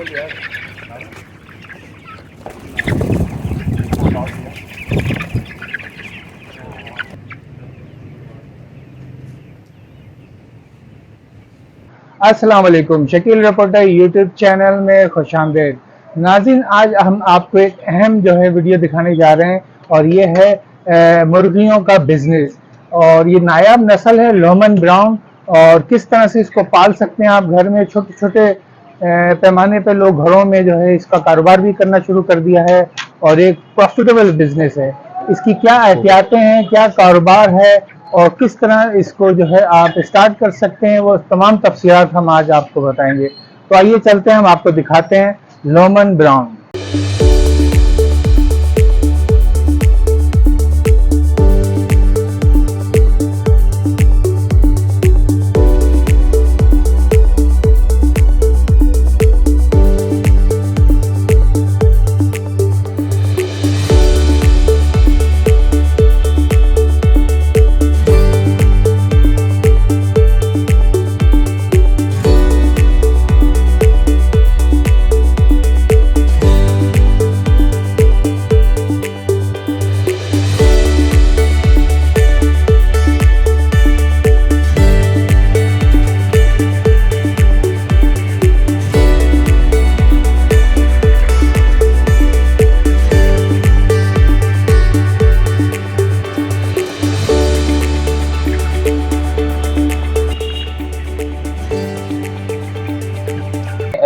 अस्सलाम वालेकुम, Shakeel reporter YouTube channel में खुशामदीद। नाज़रीन, आज हम आपको एक अहम जो है वीडियो दिखाने जा रहे हैं और ये है मुर्गियों का बिजनेस। और ये नायाब नस्ल है लोमन ब्राउन, और किस तरह से इसको पाल सकते हैं आप घर में। छोटे छोटे पैमाने पे लोग घरों में जो है इसका कारोबार भी करना शुरू कर दिया है और एक प्रॉफिटेबल बिजनेस है। इसकी क्या एहतियातें हैं, क्या कारोबार है और किस तरह इसको जो है आप स्टार्ट कर सकते हैं, वो तमाम तफसीलात हम आज आपको बताएंगे। तो आइए चलते हैं, हम आपको दिखाते हैं Loman brown.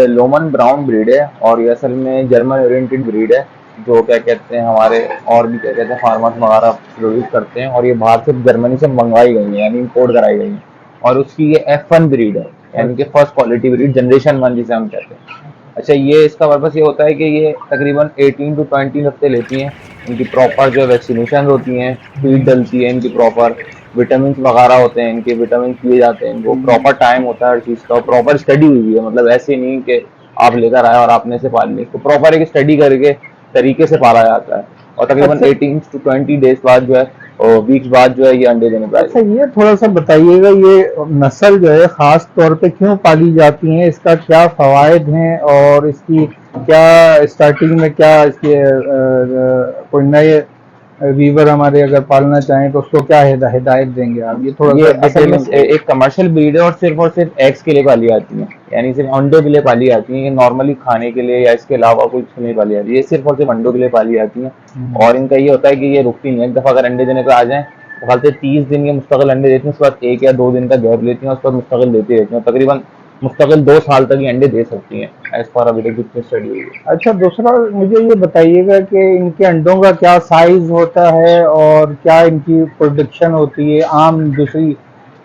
Loman brown breed है और ये असल में जर्मन ओरिएंटेड ब्रीड है, जो क्या कहते हैं हमारे और भी क्या कहते हैं फार्मर्स वगैरह प्रोड्यूस करते हैं, और ये बाहर से जर्मनी से मंगवाई गई है, यानी इम्पोर्ट कराई गई है। और उसकी ये F1 ब्रीड है, यानी कि फर्स्ट क्वालिटी ब्रीड, जनरेशन 1 जिसे हम कहते हैं। अच्छा, ये इसका पर्पस ये होता है कि ये तकरीबन 18 to 20 हफ्ते लेती हैं। इनकी प्रॉपर जो वैक्सीनेशन होती हैं, फीड डलती है इनकी प्रॉपर, विटामिन वगैरह होते हैं इनके, विटामिन दिए जाते हैं इनको, प्रॉपर टाइम होता है हर चीज़ का, प्रॉपर स्टडी हुई है। मतलब ऐसे नहीं कि आप लेकर आए और आपने से पाल ली, इसको प्रॉपर एक स्टडी करके तरीके से पाला जाता है। और तकरीबन 18 to 20 डेज बाद जो है, और वीक्स बाद जो है ये अंडे देने अच्छा, ये थोड़ा सा बताइएगा, ये नस्ल जो है खास तौर पे क्यों पाली जाती है, इसका क्या फवायद हैं और इसकी क्या स्टार्टिंग में क्या इसके कोई नए वीवर हमारे अगर पालना चाहें तो उसको क्या हिदायत देंगे आप? ये थोड़ा ये सा असल में एक कमर्शियल ब्रीड है और सिर्फ एग्स के लिए पाली जाती है, यानी सिर्फ अंडों के लिए पाली जाती है। ये नॉर्मली खाने के लिए या इसके अलावा कुछ नहीं पाली जाती है, ये सिर्फ और सिर्फ अंडों के लिए पाली जाती है। और इनका ये होता है कि ये रुकती नहीं है, एक दफा अगर अंडे देने पे आ जाए तो खाते 30 दिन के मुस्तकिल अंडे देती हैं, उसके बाद 1 या 2 दिन का गैप लेती हैं, उसके बाद मुस्तकिल देती रहती हैं। तकरीबन मुस्तकिल 2 साल तक ये अंडे दे सकती हैं, एज पर अभी तक जितनी स्टडी हुई है। अच्छा, दूसरा मुझे ये बताइएगा कि इनके अंडों का क्या साइज होता है और क्या इनकी प्रोडक्शन होती है आम दूसरी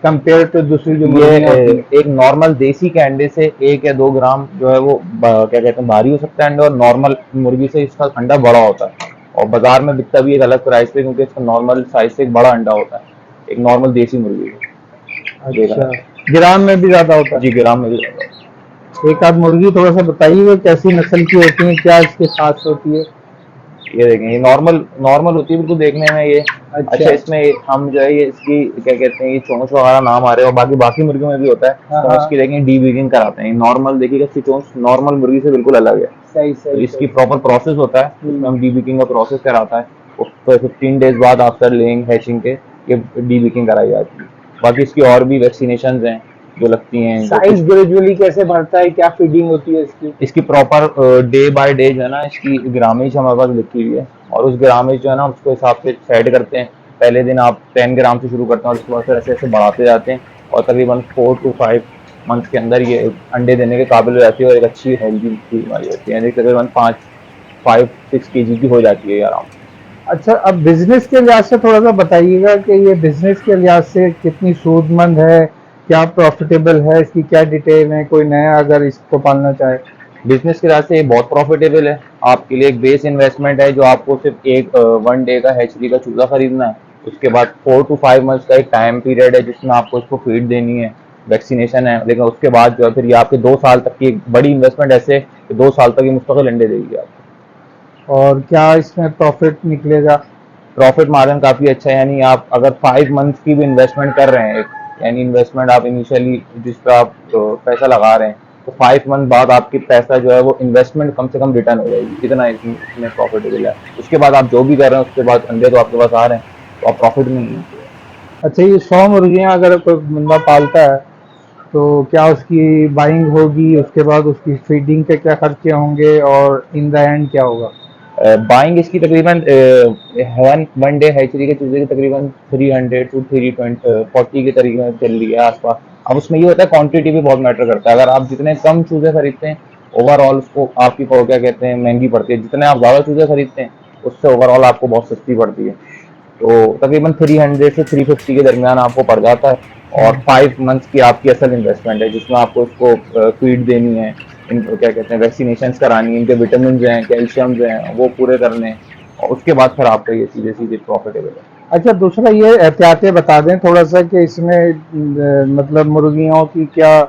कंपेयर टू दूसरी जो मुर्गियां होती हैं? एक नॉर्मल देसी के अंडे से 1 या 2 ग्राम जो है वो क्या कहते हैं भारी हो सकता है अंडा, और नॉर्मल मुर्गी से इसका अंडा बड़ा होता है और बाजार में बिकता भी एक अलग प्राइस पे, क्योंकि इसका नॉर्मल साइज से एक बड़ा अंडा होता है, एक नॉर्मल देसी मुर्गी का। अच्छा, ग्राम में भी ज्यादा होता है? जी, ग्राम में भी ज्यादा होता है। एक आध मुर्गी थोड़ा सा बताइएगा कैसी नस्ल की होती है, क्या इसके खास होती है? ये देखें, ये नॉर्मल होती है बिल्कुल देखने में ये। अच्छा, इसमें हम जो है ये इसकी क्या कहते हैं, ये चोंच वगैरह नाम आ रहे हैं, और बाकी मुर्गियों में भी होता है। तो इसकी देखें डी बीगिंग कराते हैं, नॉर्मल देखिएगा इसकी चोंच नॉर्मल मुर्गी से बिल्कुल अलग है। सही तो सही इसकी प्रॉपर प्रोसेस होता है, उसमें हम डी बीकिंग का प्रोसेस कराता है। उसको 15 डेज बाद आफ्टर लेइंग हैचिंग के ये डी बीकिंग कराई जाती है। बाकी इसकी और भी वैक्सीनेशन हैं जो लगती हैं। साइज ग्रेजुअली कैसे बढ़ता है, क्या फीडिंग होती है इसकी? इसकी प्रॉपर डे बाय डे जो है ना, इसकी ग्रामेज हमारे पास लिखी हुई है, और उस ग्रामेज जो है ना उसको हिसाब से सेट करते हैं। पहले दिन आप 10 ग्राम से शुरू करते हैं और उसके बाद फिर ऐसे ऐसे बढ़ाते जाते हैं, और तकरीबन 4 to 5 मंथ के अंदर ये अंडे देने के काबिल हो जाती है और एक अच्छी हेल्दी हमारी होती है, यानी तकरीबन 5-6 केजी की हो जाती है आराम। अच्छा, अब बिजनेस के लिहाज से थोड़ा सा बताइएगा कि ये बिजनेस के लिहाज से कितनी सूदमंद है, क्या प्रॉफिटेबल है, इसकी क्या डिटेल है, कोई नया अगर इसको पालना चाहे? बिजनेस के लिहाज से ये बहुत प्रॉफिटेबल है। आपके लिए एक बेस इन्वेस्टमेंट है, जो आपको सिर्फ एक 1 डे का हैचरी का चूजा खरीदना है। उसके बाद 4 to 5 मंथ्स का एक टाइम पीरियड है जिसमें आपको इसको फीड देनी है, वैक्सीनेशन है। लेकिन उसके बाद जो है फिर ये आपके 2 साल तक की एक बड़ी इन्वेस्टमेंट, ऐसे कि 2 साल तक ये मुस्तकिल अंडे देगी आपको। और क्या इसमें प्रॉफिट निकलेगा? प्रॉफिट मार्जिन काफ़ी अच्छा है, यानी आप अगर 5 मंथ्स की भी इन्वेस्टमेंट कर रहे हैं, यानी इन्वेस्टमेंट आप इनिशियली जिस पर आप पैसा लगा रहे हैं तो 5 मंथ बाद आपकी पैसा जो है वो इन्वेस्टमेंट कम से कम रिटर्न हो जाएगी, कितना इसमें प्रॉफिटेबल है। उसके बाद आप जो भी कर रहे हैं उसके बाद अंडे तो आपके पास आ रहे हैं, तो आप प्रॉफिट में ही हैं। अच्छा, ये 100 मुर्गियाँ अगर कोई बंदा पालता है तो क्या उसकी बाइंग होगी, उसके बाद उसकी फीडिंग के क्या खर्चे होंगे और इन द एंड क्या होगा? बाइंग इसकी तकरीबन वन डे हैचरी के चूजे की तकरीबन 300 टू 340 के तरीके चल रही है आसपास। अब उसमें ये होता है क्वांटिटी भी बहुत मैटर करता है। अगर आप जितने कम चूजे खरीदते हैं ओवरऑल उसको आपकी क्या कहते हैं महंगी पड़ती है, जितने आप ज़्यादा चूजे खरीदते हैं उससे ओवरऑल आपको बहुत सस्ती पड़ती है। तो तकरीबन 300 से 350 के दरमियान आपको पड़ जाता है। और 5 मंथ्स की आपकी असल इन्वेस्टमेंट है जिसमें आपको इसको फीड देनी है, इनको क्या कहते हैं वैक्सीनेशन करानी है, इनके विटामिन हैं कैल्शियम हैं वो पूरे करने हैं, और उसके बाद फिर आपका ये सीधे सीधे प्रॉफिटेबल है। अच्छा, दूसरा ये एहतियातें बता दें थोड़ा सा कि इसमें मतलब मुर्गियों की क्या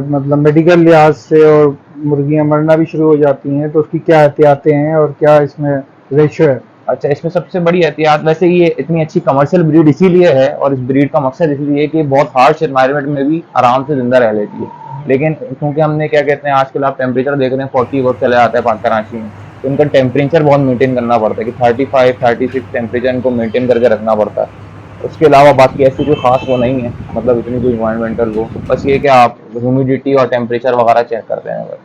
मतलब मेडिकल लिहाज से और मुर्गियां मरना भी शुरू हो जाती हैं तो उसकी क्या एहतियातें हैं और क्या इसमें रेशो है? अच्छा, इसमें सबसे बड़ी एहतियात वैसे ये इतनी अच्छी कमर्शियल ब्रीड इसीलिए है, और इस ब्रीड का मकसद इसलिए है कि बहुत हार्श एनवायरनमेंट में भी आराम से जिंदा रह लेती है। लेकिन क्योंकि हमने क्या कहते हैं आजकल आप टेम्परेचर देख रहे हैं 40 वर्ष चले आता है कराची में, तो इनका टेम्परेचर बहुत मेंटेन करना पड़ता है कि 35-36 टेम्परेचर इनको मेंटेन करके रखना पड़ता है। उसके अलावा बाकी ऐसी कोई खास वो नहीं है, मतलब इतनी कोई इन्वायरमेंटल वो, बस ये कि आप ह्यूमिडिटी और टेम्परेचर वगैरह चेक करते हैं बस।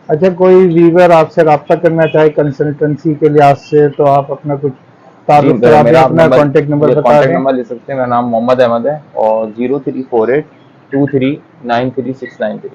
अच्छा, कोई वीवर आपसे रब्ता करना चाहे कंसल्टेंसी के लिहाज से तो आप अपना कुछ जी, तारुफ करा दें, मेरा आप अपना नंबर, कॉन्टेक्ट नंबर ये बता कॉन्टैक्ट दें। नंबर ले सकते हैं। मेरा नाम मोहम्मद अहमद है और 0348239393।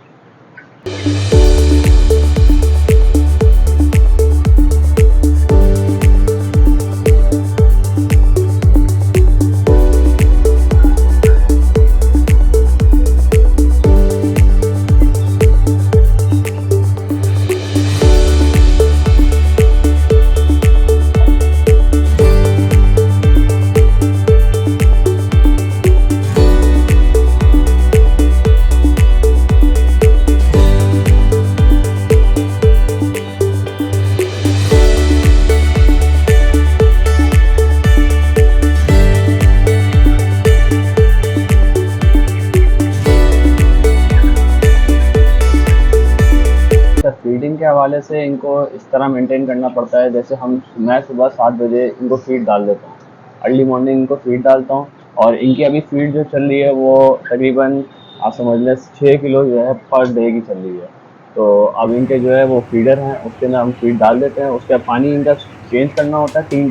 फीडिंग के हवाले से इनको इस तरह मेंटेन करना पड़ता है, जैसे मैं सुबह 7 बजे इनको फीड डाल देता हूँ, अर्ली मॉर्निंग इनको फीड डालता हूँ। और इनकी अभी फीड जो चल रही है वो तकरीबन आप समझ लें 6 किलो जो है पर डे की चल रही है। तो अब इनके जो है वो फीडर हैं उसके अंदर हम फीड डाल देते हैं। उसके बाद पानी इनका चेंज करना होता है 3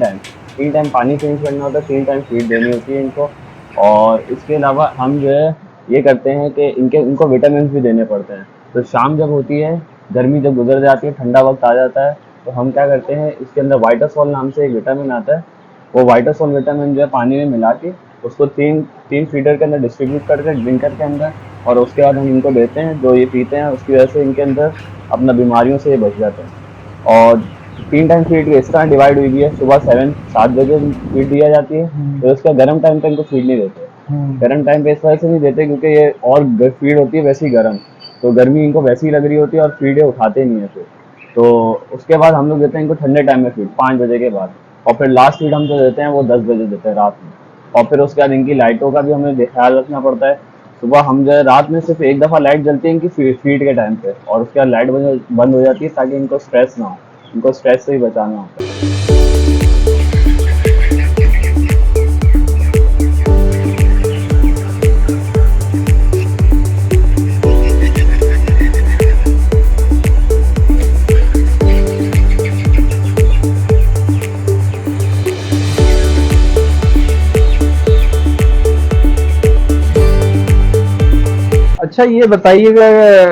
टाइम पानी चेंज करना होता है, 3 टाइम फीड देनी होती है इनको। और इसके अलावा हम जो है ये करते हैं कि इनको विटामिन भी देने पड़ते हैं। तो शाम जब होती है, गर्मी जब गुजर जाती है, ठंडा वक्त आ जाता है, तो हम क्या करते हैं इसके अंदर वाइटासोल नाम से एक विटामिन आता है। वो वाइटासोल विटामिन जो है पानी में मिला के उसको तीन तीन फीडर के अंदर डिस्ट्रीब्यूट करके ड्रिंकर के अंदर, और उसके बाद हम इनको देते हैं। जो ये पीते हैं उसकी वजह से इनके अंदर अपना बीमारियों से ये बच जाते हैं। और 3 टाइम फीड इस तरह डिवाइड हुई है, सुबह 7 बजे फीड दिया जाती है। तो उसका गर्म टाइम पे इनको फीड नहीं देते। गर्म टाइम पे इस वजह से नहीं देते क्योंकि ये और फीड होती है वैसी गर्म, तो गर्मी इनको वैसी ही लग रही होती है और फीड ये उठाते नहीं है फिर। तो उसके बाद हम लोग देते हैं इनको ठंडे टाइम में फीड 5 बजे के बाद। और फिर लास्ट फीड हम जो देते हैं वो 10 बजे देते हैं रात में। और फिर उसके बाद इनकी लाइटों का भी हमें ख्याल रखना पड़ता है। सुबह हम जो है रात में सिर्फ एक दफ़ा लाइट जलती है इनकी फीड के टाइम पे, और उसके बाद लाइट बंद हो जाती है ताकि इनको स्ट्रेस ना हो, इनको स्ट्रेस से ही बचाना होता है। अच्छा, ये बताइएगा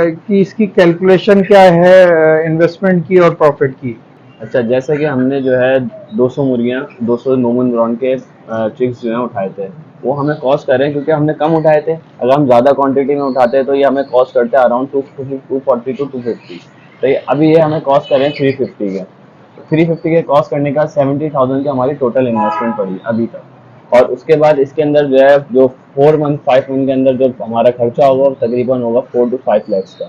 कि इसकी कैलकुलेशन क्या है इन्वेस्टमेंट की और प्रॉफिट की? अच्छा, जैसे कि हमने जो है 200 मुर्गियाँ 200 नोमन ब्राउन के चिक्स जो हैं उठाए थे, वो हमें कॉस्ट कर रहे हैं क्योंकि हमने कम उठाए थे। अगर हम ज़्यादा क्वांटिटी में उठाते हैं तो ये हमें कॉस्ट करते हैं अराउंड 240 टू 250। तो ये अभी ये हमें कॉस्ट कर रहे हैं 350 के। 350 के कॉस्ट करने का 70,000 की हमारी टोटल इन्वेस्टमेंट पड़ी अभी तक। और उसके बाद इसके अंदर जो है जो 5 मंथ के अंदर जो हमारा खर्चा होगा वो तकरीबन होगा 4 टू 5 लैक्स का।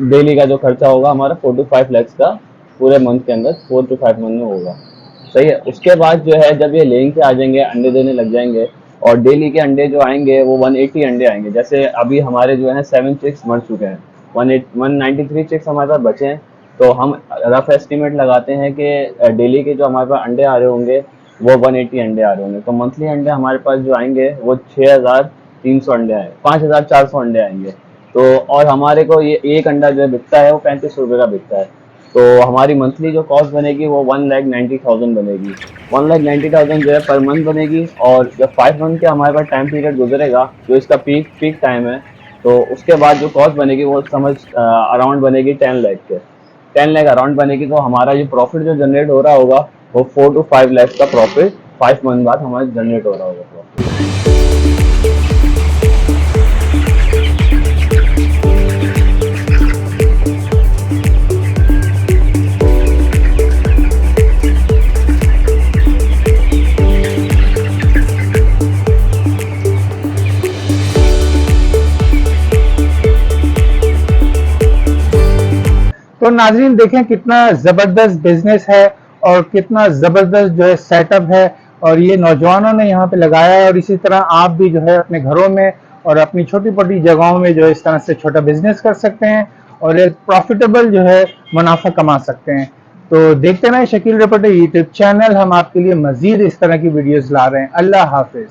डेली का जो खर्चा होगा हमारा 4 टू 5 लैक्स का पूरे मंथ के अंदर 4 टू 5 मंथ में होगा। सही है। उसके बाद जो है जब ये लेइंग पे आ जाएंगे, अंडे देने लग जाएंगे, और डेली के अंडे जो आएंगे वो 180 अंडे आएंगे। जैसे अभी हमारे जो है 7 चिक्स मर चुके हैं, 193 चिक्स हमारे पास बचे हैं। तो हम रफ एस्टिमेट लगाते हैं कि डेली के जो हमारे पास अंडे आ रहे होंगे वो 180 अंडे आ रहे होंगे। तो मंथली अंडे हमारे पास जो आएंगे वो 6300 अंडे आए, 5400 अंडे आएंगे। तो और हमारे को ये एक अंडा जो बिकता है वो 35 रुपये का बिकता है। तो हमारी मंथली जो कॉस्ट बनेगी वो 1,90,000 बनेगी। 1,90,000 जो है पर मंथ बनेगी। और जब 5 मंथ के हमारे पास टाइम पीरियड गुजरेगा, जो इसका पीक टाइम है, तो उसके बाद जो कॉस्ट बनेगी वो समझ अराउंड बनेगी 10 लाख के। 10 लाख अराउंड बनेगी। तो हमारा जो प्रॉफिट जो जनरेट हो रहा होगा वो 4 to 5 लाख का प्रॉफिट 5 मंथ बाद हमारा जनरेट हो रहा होगा प्रॉफिट। तो नाजरीन देखें कितना ज़बरदस्त बिजनेस है और कितना ज़बरदस्त जो है सेटअप है, और ये नौजवानों ने यहाँ पे लगाया है। और इसी तरह आप भी जो है अपने घरों में और अपनी छोटी छोटी जगहों में जो है इस तरह से छोटा बिजनेस कर सकते हैं और एक प्रॉफिटेबल जो है मुनाफा कमा सकते हैं। तो देखते रहें शकील रिपोर्टर यूट्यूब चैनल, हम आपके लिए मजीद इस तरह की वीडियोस ला रहे हैं। अल्लाह हाफिज।